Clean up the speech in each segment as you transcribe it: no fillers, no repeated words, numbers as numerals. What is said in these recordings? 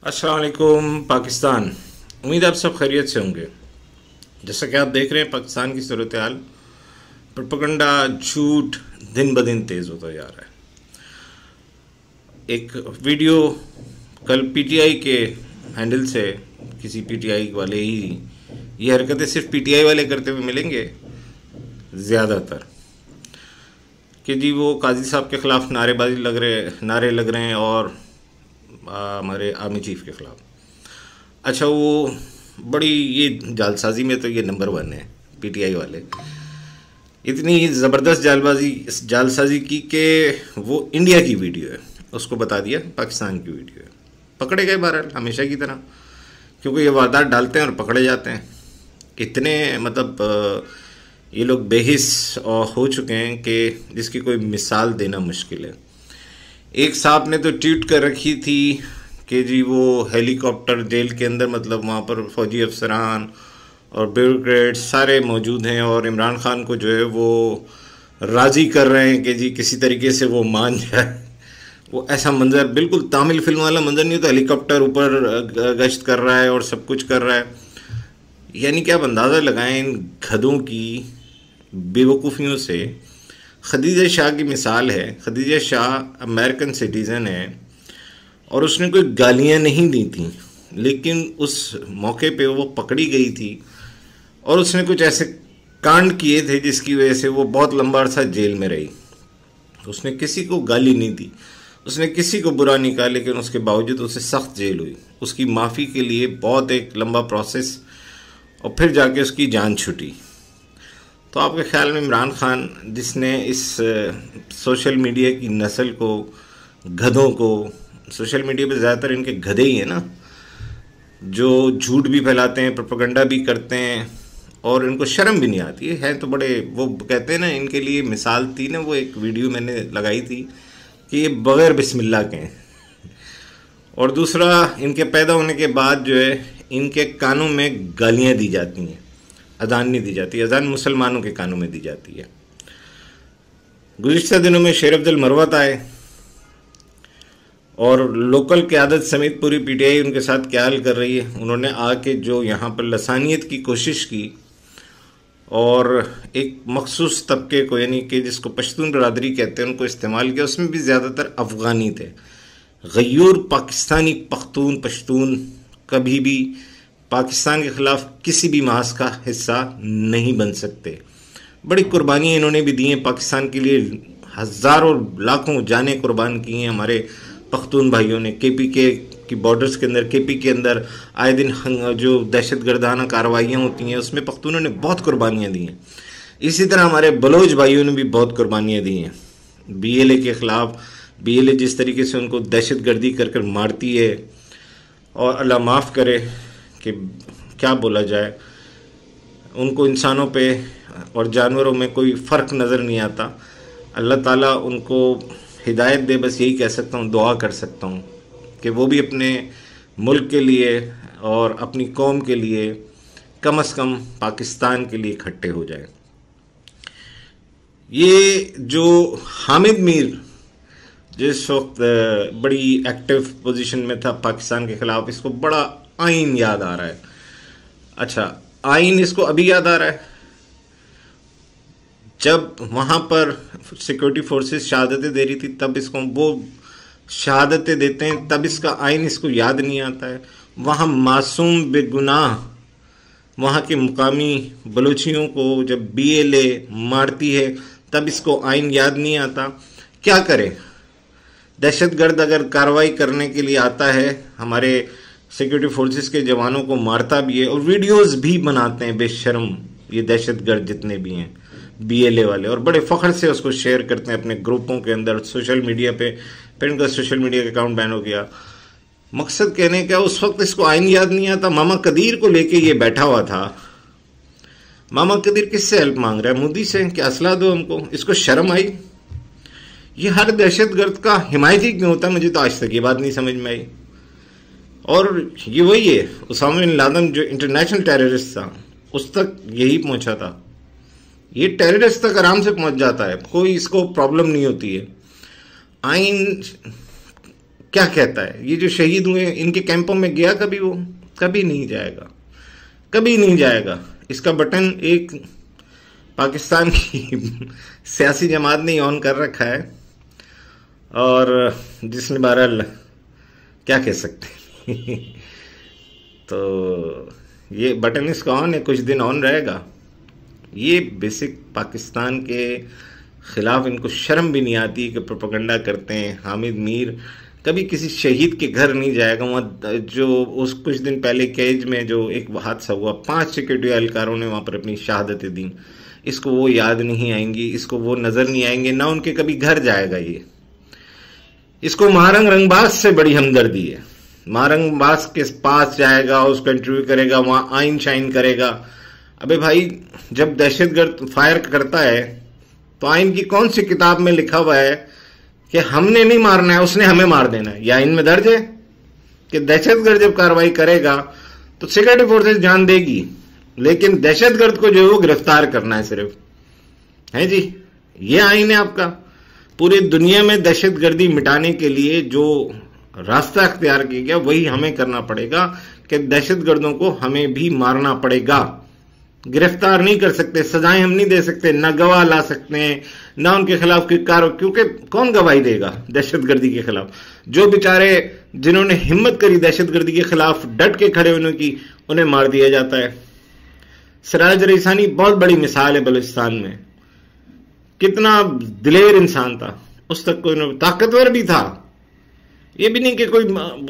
अस्सलाम वालेकुम पाकिस्तान। उम्मीद है आप सब खैरियत से होंगे। जैसा कि आप देख रहे हैं पाकिस्तान की सूरत हाल, प्रोपेगेंडा झूठ दिन ब दिन तेज़ होता जा रहा है। एक वीडियो कल पीटीआई के हैंडल से किसी पीटीआई वाले ही ये हरकतें सिर्फ पीटीआई वाले करते हुए मिलेंगे ज़्यादातर, कि जी वो काजी साहब के ख़िलाफ़ नारे लग रहे हैं और हमारे आर्मी चीफ के ख़िलाफ़। अच्छा, वो बड़ी ये जालसाजी में तो ये नंबर 1 है पीटीआई वाले। इतनी ज़बरदस्त जालसाजी की कि वो इंडिया की वीडियो है, उसको बता दिया पाकिस्तान की वीडियो है। पकड़े गए बहरहाल हमेशा की तरह, क्योंकि ये वारदात डालते हैं और पकड़े जाते हैं। इतने मतलब ये लोग बेहिस हो चुके हैं कि जिसकी कोई मिसाल देना मुश्किल है। एक साहब ने तो ट्वीट कर रखी थी कि जी वो हेलीकॉप्टर जेल के अंदर, मतलब वहाँ पर फौजी अफसरान और ब्यूरोक्रेट्स सारे मौजूद हैं और इमरान खान को जो है वो राज़ी कर रहे हैं कि जी किसी तरीके से वो मान जाए। वो ऐसा मंजर, बिल्कुल तामिल फिल्म वाला मंजर नहीं होता, हेलीकॉप्टर ऊपर गश्त कर रहा है और सब कुछ कर रहा है। यानी कि आप अंदाज़ा लगाएं इन गधों की बेवकूफ़ियों से। खदीजा शाह की मिसाल है। खदीजा शाह अमेरिकन सिटीज़न है और उसने कोई गालियाँ नहीं दी थी, लेकिन उस मौके पे वो पकड़ी गई थी और उसने कुछ ऐसे कांड किए थे जिसकी वजह से वो बहुत लंबा अरसा जेल में रही। उसने किसी को गाली नहीं दी, उसने किसी को बुरा नहीं कहा, लेकिन उसके बावजूद उसे सख्त जेल हुई। उसकी माफ़ी के लिए बहुत एक लंबा प्रोसेस और फिर जाके उसकी जान छूटी। तो आपके ख्याल में इमरान खान, जिसने इस सोशल मीडिया की नस्ल को, गधों को, सोशल मीडिया पे ज़्यादातर इनके गधे ही हैं ना, जो झूठ भी फैलाते हैं, प्रोपेगेंडा भी करते हैं और इनको शर्म भी नहीं आती है तो बड़े, वो कहते हैं ना, इनके लिए मिसाल थी ना, वो एक वीडियो मैंने लगाई थी कि ये बग़ैर बिस्मिल्लाह के हैं। और दूसरा, इनके पैदा होने के बाद जो है इनके कानों में गालियाँ दी जाती हैं, अजान नहीं दी जाती। अजान मुसलमानों के कानों में दी जाती है। गुज़िश्ता दिनों में शेर अब्दुल मरवत आए और लोकल क़यादत समेत पूरी पीटीआई उनके साथ क्या हाल कर रही है। उन्होंने आके जो यहाँ पर लसानियत की कोशिश की और एक मखसूस तबके को, यानी कि जिसको पश्तून बरादरी कहते हैं, उनको इस्तेमाल किया। उसमें भी ज़्यादातर अफ़गानी थे। गयूर पाकिस्तानी पख्तून पश्तून कभी भी पाकिस्तान के ख़िलाफ़ किसी भी महाज का हिस्सा नहीं बन सकते। बड़ी कुर्बानियाँ इन्होंने भी दी हैं पाकिस्तान के लिए, हज़ारों लाखों जानें कुर्बान की हैं हमारे पख्तून भाइयों ने। केपीके की बॉर्डर्स के अंदर, केपी के अंदर आए दिन जो दहशतगर्दाना कार्रवाइयाँ होती हैं उसमें पख्तूनों ने बहुत कुर्बानियाँ दी हैं। इसी तरह हमारे बलोच भाइयों ने भी बहुत कुर्बानियाँ दी हैं बीएलए के ख़िलाफ़। बीएलए जिस तरीके से उनको दहशतगर्दी कर कर मारती है, और अल्लाह माफ़ करे कि क्या बोला जाए, उनको इंसानों पे और जानवरों में कोई फ़र्क नज़र नहीं आता। अल्लाह ताला उनको हिदायत दे, बस यही कह सकता हूँ, दुआ कर सकता हूँ कि वो भी अपने मुल्क के लिए और अपनी कौम के लिए, कम से कम पाकिस्तान के लिए इकट्ठे हो जाए। ये जो हामिद मीर जिस वक्त बड़ी एक्टिव पोजीशन में था पाकिस्तान के ख़िलाफ़, इसको बड़ा आइन याद आ रहा है। अच्छा, आइन इसको अभी याद आ रहा है जब वहाँ पर सिक्योरिटी फोर्सेस शहादतें दे रही थी, तब इसको वो शहादतें देते हैं, तब इसका आइन इसको याद नहीं आता है। वहाँ मासूम बेगुनाह वहाँ के मुकामी बलूचियों को जब बीएलए मारती है, तब इसको आइन याद नहीं आता। क्या करे, दहशतगर्द अगर कार्रवाई करने के लिए आता है, हमारे सिक्योरिटी फोर्सेस के जवानों को मारता भी है और वीडियोस भी बनाते हैं बेशर्म ये दहशतगर्द जितने भी हैं बीएलए वाले, और बड़े फ़ख्र से उसको शेयर करते हैं अपने ग्रुपों के अंदर, सोशल मीडिया पे। फिर इनका सोशल मीडिया का अकाउंट बैन हो गया। मकसद कहने का, उस वक्त इसको आइन याद नहीं आता। मामा कदीर को लेके ये बैठा हुआ था। मामा कदीर किससे हेल्प मांग रहा है? मोदी से, क्या असला दो हमको। इसको शर्म आई? ये हर दहशतगर्द का हिमायती क्यों होता है? मुझे तो आज तक ये बात नहीं समझ में आई। और ये वही है उसामा बिन लादेन जो इंटरनेशनल टेररिस्ट था, उस तक यही पहुंचा था। ये टेररिस्ट तक आराम से पहुंच जाता है, कोई इसको प्रॉब्लम नहीं होती है। आइन क्या कहता है? ये जो शहीद हुए इनके कैंपों में गया कभी? वो कभी नहीं जाएगा, कभी नहीं जाएगा। इसका बटन एक पाकिस्तान की सियासी जमात ने ऑन कर रखा है, और जिसने बहरहाल क्या कह सकते हैं तो ये बटन इसका ऑन है, कुछ दिन ऑन रहेगा। ये बेसिक पाकिस्तान के खिलाफ इनको शर्म भी नहीं आती कि प्रोपेगेंडा करते हैं। हामिद मीर कभी किसी शहीद के घर नहीं जाएगा। वहाँ जो उस कुछ दिन पहले केज में जो एक हादसा हुआ, 5 सिक्योरिटी एहलकारों ने वहाँ पर अपनी शहादतें दी, इसको वो याद नहीं आएंगी, इसको वो नजर नहीं आएंगे, ना उनके कभी घर जाएगा ये। इसको महारंग रंगबाज से बड़ी हमदर्दी है। महारंग रंगबाज के पास जाएगा, उसको इंटरव्यू करेगा, वहां आइन शाइन करेगा। अबे भाई, जब दहशतगर्द फायर करता है तो आइन की कौन सी किताब में लिखा हुआ है कि हमने नहीं मारना है, उसने हमें मार देना है? या आइन में दर्ज है कि दहशतगर्द जब कार्रवाई करेगा तो सिक्योरिटी फोर्सेस जान देगी, लेकिन दहशतगर्द को जो है वो गिरफ्तार करना है सिर्फ, है जी? ये आइन है आपका। पूरी दुनिया में दहशतगर्दी मिटाने के लिए जो रास्ता अख्तियार किया गया वही हमें करना पड़ेगा कि दहशतगर्दों को हमें भी मारना पड़ेगा। गिरफ्तार नहीं कर सकते, सजाएं हम नहीं दे सकते, ना गवाह ला सकते हैं, ना उनके खिलाफ कोई कार्रवाई, क्योंकि कौन गवाही देगा दहशतगर्दी के खिलाफ? जो बेचारे जिन्होंने हिम्मत करी दहशतगर्दी के खिलाफ डट के खड़े होने की, उन्हें मार दिया जाता है। सिराज रईसानी बहुत बड़ी मिसाल है बलूचिस्तान में। कितना दिलेर इंसान था, उस तक कोई ताकतवर भी था। ये भी नहीं कि कोई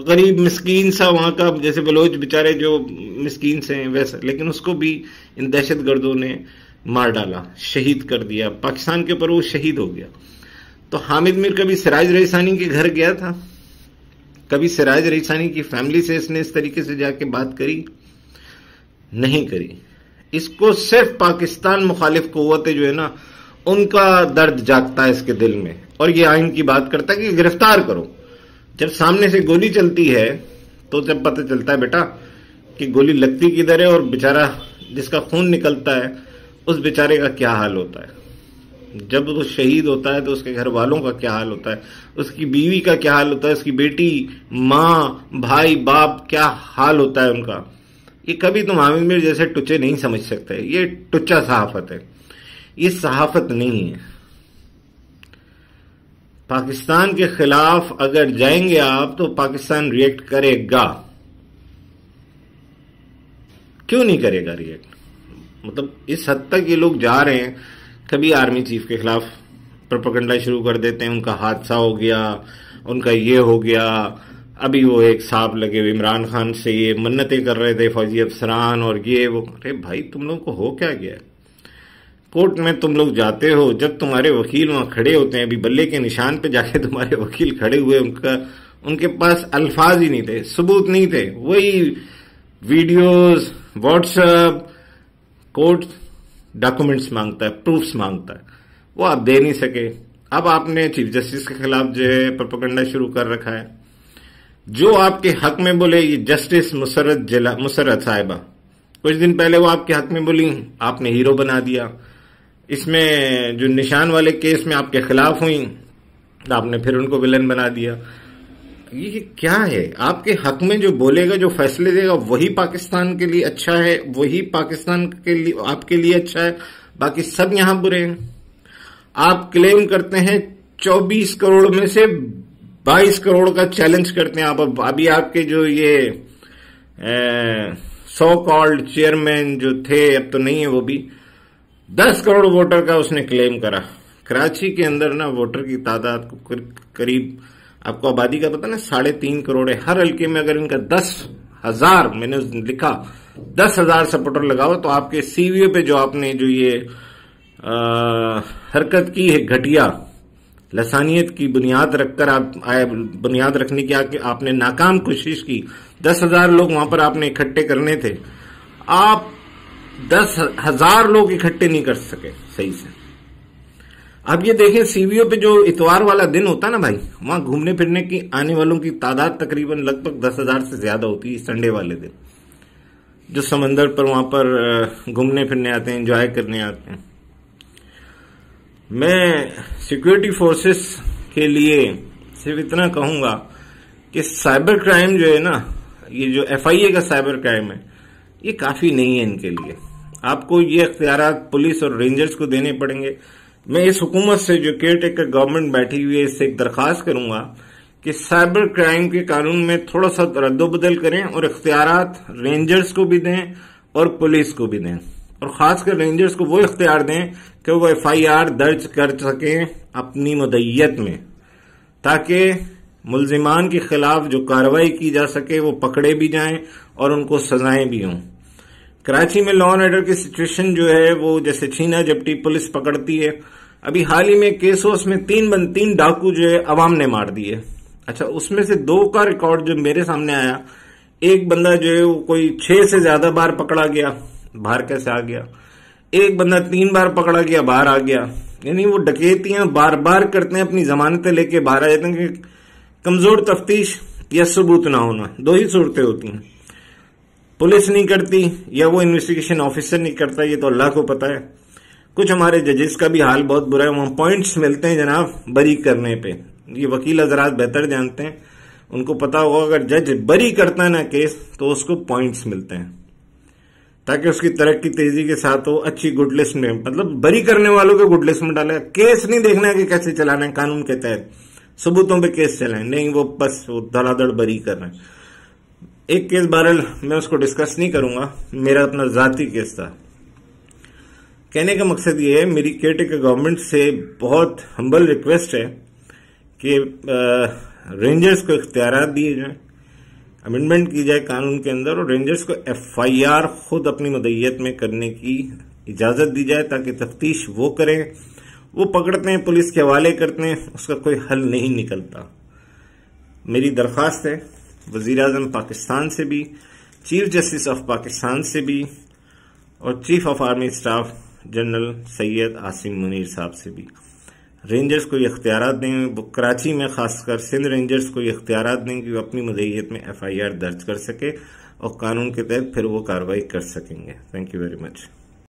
गरीब मिस्कीन सा वहां का, जैसे बलोच बेचारे जो मिस्कीन से हैं वैसा, लेकिन उसको भी इन दहशतगर्दों ने मार डाला, शहीद कर दिया। पाकिस्तान के ऊपर वो शहीद हो गया। तो हामिद मीर कभी सिराज रईसानी के घर गया था? कभी सिराज रईसानी की फैमिली से इसने इस तरीके से जाके बात करी? नहीं करी। इसको सिर्फ पाकिस्तान मुखालिफ कुव्वतें जो है ना, उनका दर्द जागता है इसके दिल में, और ये आइन की बात करता है कि गिरफ्तार करो। जब सामने से गोली चलती है तो जब पता चलता है बेटा कि गोली लगती किधर है, और बेचारा जिसका खून निकलता है उस बेचारे का क्या हाल होता है। जब वो शहीद होता है तो उसके घर वालों का क्या हाल होता है, उसकी बीवी का क्या हाल होता है, उसकी बेटी, माँ, भाई, बाप, क्या हाल होता है उनका। ये कभी तुम हामिद मीर जैसे टुच्चे नहीं समझ सकते। ये टुच्चा सहाफत है, ये सहाफत नहीं है। पाकिस्तान के खिलाफ अगर जाएंगे आप तो पाकिस्तान रिएक्ट करेगा। क्यों नहीं करेगा रिएक्ट? मतलब इस हद तक ये लोग जा रहे हैं। कभी आर्मी चीफ के खिलाफ प्रोपेगेंडा शुरू कर देते हैं, उनका हादसा हो गया, उनका ये हो गया। अभी वो एक साहब लगे हुए इमरान खान से ये मन्नतें कर रहे थे फौजी अफसरान और ये वो। अरे भाई, तुम लोग को हो क्या गया? कोर्ट में तुम लोग जाते हो, जब तुम्हारे वकील वहां खड़े होते हैं, अभी बल्ले के निशान पे जाके तुम्हारे वकील खड़े हुए, उनके पास अल्फाज ही नहीं थे, सबूत नहीं थे। वही वीडियोस, व्हाट्सएप, कोर्ट डॉक्यूमेंट्स मांगता है, प्रूफ्स मांगता है, वो आप दे नहीं सके। अब आपने चीफ जस्टिस के खिलाफ जो है प्रोपेगेंडा शुरू कर रखा है। जो आपके हक में बोले, ये जस्टिस मुसर्रत साहिबा, कुछ दिन पहले वो आपके हक में बोली, आपने हीरो बना दिया। इसमें जो निशान वाले केस में आपके खिलाफ हुई, आपने फिर उनको विलन बना दिया। ये क्या है? आपके हक में जो बोलेगा, जो फैसले देगा, वही पाकिस्तान के लिए अच्छा है, वही पाकिस्तान के लिए आपके लिए अच्छा है, बाकी सब यहां बुरे हैं। आप क्लेम करते हैं 24 करोड़ में से 22 करोड़ का चैलेंज करते हैं आप। अभी आपके जो ये सो कॉल्ड चेयरमैन जो थे, अब तो नहीं है वो भी, 10 करोड़ वोटर का उसने क्लेम करा। कराची के अंदर ना वोटर की तादाद को करीब, आपको आबादी का पता ना, 3.5 करोड़ है। हर हल्के में अगर इनका 10,000, मैंने लिखा 10,000 सपोर्टर लगाओ तो आपके सीवीओ पे जो आपने जो ये हरकत की है घटिया, लसानियत की बुनियाद रखकर बुनियाद रखने की आपने नाकाम कोशिश की। 10,000 लोग वहां पर आपने इकट्ठे करने थे, आप 10,000 लोग इकट्ठे नहीं कर सके सही से। अब ये देखें, सीवीओ पे जो इतवार वाला दिन होता है ना भाई, वहां घूमने फिरने की आने वालों की तादाद तकरीबन लगभग 10,000 से ज्यादा होती है संडे वाले दिन, जो समंदर पर वहां पर घूमने फिरने आते हैं, एंजॉय करने आते हैं। मैं सिक्योरिटी फोर्सेस के लिए सिर्फ इतना कहूंगा कि साइबर क्राइम जो है ना, ये जो FIA का साइबर क्राइम है, ये काफी नहीं है इनके लिए। आपको ये इख्तियारात पुलिस और रेंजर्स को देने पड़ेंगे। मैं इस हुकूमत से जो केयर टेकर गवर्नमेंट बैठी हुई है, इससे एक दरखास्त करूंगा कि साइबर क्राइम के कानून में थोड़ा सा रद्दोबदल करें और इख्तियारात रेंजर्स को भी दें और पुलिस को भी दें, और खासकर रेंजर्स को वो इख्तियार दें कि वो FIR दर्ज कर सकें अपनी मुद्दत में, ताकि मुल्जिमान के खिलाफ जो कार्रवाई की जा सके वो पकड़े भी जाएं और उनको सजाएं भी हों। कराची में लॉ एंड ऑर्डर की सिचुएशन जो है वो जैसे छीना झपटी पुलिस पकड़ती है। अभी हाल ही में केस उसमें तीन डाकू जो है अवाम ने मार दिए। अच्छा, उसमें से 2 का रिकॉर्ड जो मेरे सामने आया, एक बंदा जो है वो कोई 6 से ज्यादा बार पकड़ा गया, बाहर कैसे आ गया। एक बंदा 3 बार पकड़ा गया, बाहर आ गया। यानी वो डकैतियां बार बार करते हैं, अपनी जमानतें लेके बाहर आ जाते हैं कि कमजोर तफ्तीश या सबूत ना होना, 2 ही सूरतें होती हैं। पुलिस नहीं करती या वो इन्वेस्टिगेशन ऑफिसर नहीं करता, ये तो अल्लाह को पता है। कुछ हमारे जजेस का भी हाल बहुत बुरा है, वहां पॉइंट्स मिलते हैं जनाब बरी करने पे। ये वकील हजरात बेहतर जानते हैं, उनको पता होगा अगर जज बरी करता है ना केस तो उसको पॉइंट्स मिलते हैं, ताकि उसकी तरक्की तेजी के साथ हो, अच्छी गुड लिस्ट में, मतलब बरी करने वालों को गुड लिस्ट में डाले। केस नहीं देखना है कि कैसे चलाना है कानून के तहत, सबूतों पे केस चलाएं, नहीं वो बस वो धड़ाधड़ बरी कर रहे हैं। एक केस बहरहाल मैं उसको डिस्कस नहीं करूंगा, मेरा अपना जाती केस था। कहने का मकसद ये है, मेरी केयर टेकर गवर्नमेंट से बहुत हम्बल रिक्वेस्ट है कि रेंजर्स को इख्तियारात दिए जाएं, अमेंडमेंट की जाए कानून के अंदर, और रेंजर्स को FIR खुद अपनी मुद्दत में करने की इजाजत दी जाए, ताकि तफ्तीश वो करें। वो पकड़ते हैं, पुलिस के हवाले करते हैं, उसका कोई हल नहीं निकलता। मेरी दरख्वास्त है वजीर आजम पाकिस्तान से भी, चीफ जस्टिस ऑफ पाकिस्तान से भी, और chief of army staff general Syed Asim Munir साहब से भी, रेंजर्स को ये इख्तियारात दें, वो कराची में खासकर सिंध रेंजर्स को ये इख्तियारात दें कि वो अपनी मुद्दत में FIR दर्ज कर सके और कानून के तहत फिर वो कार्रवाई कर सकेंगे। Thank you very much.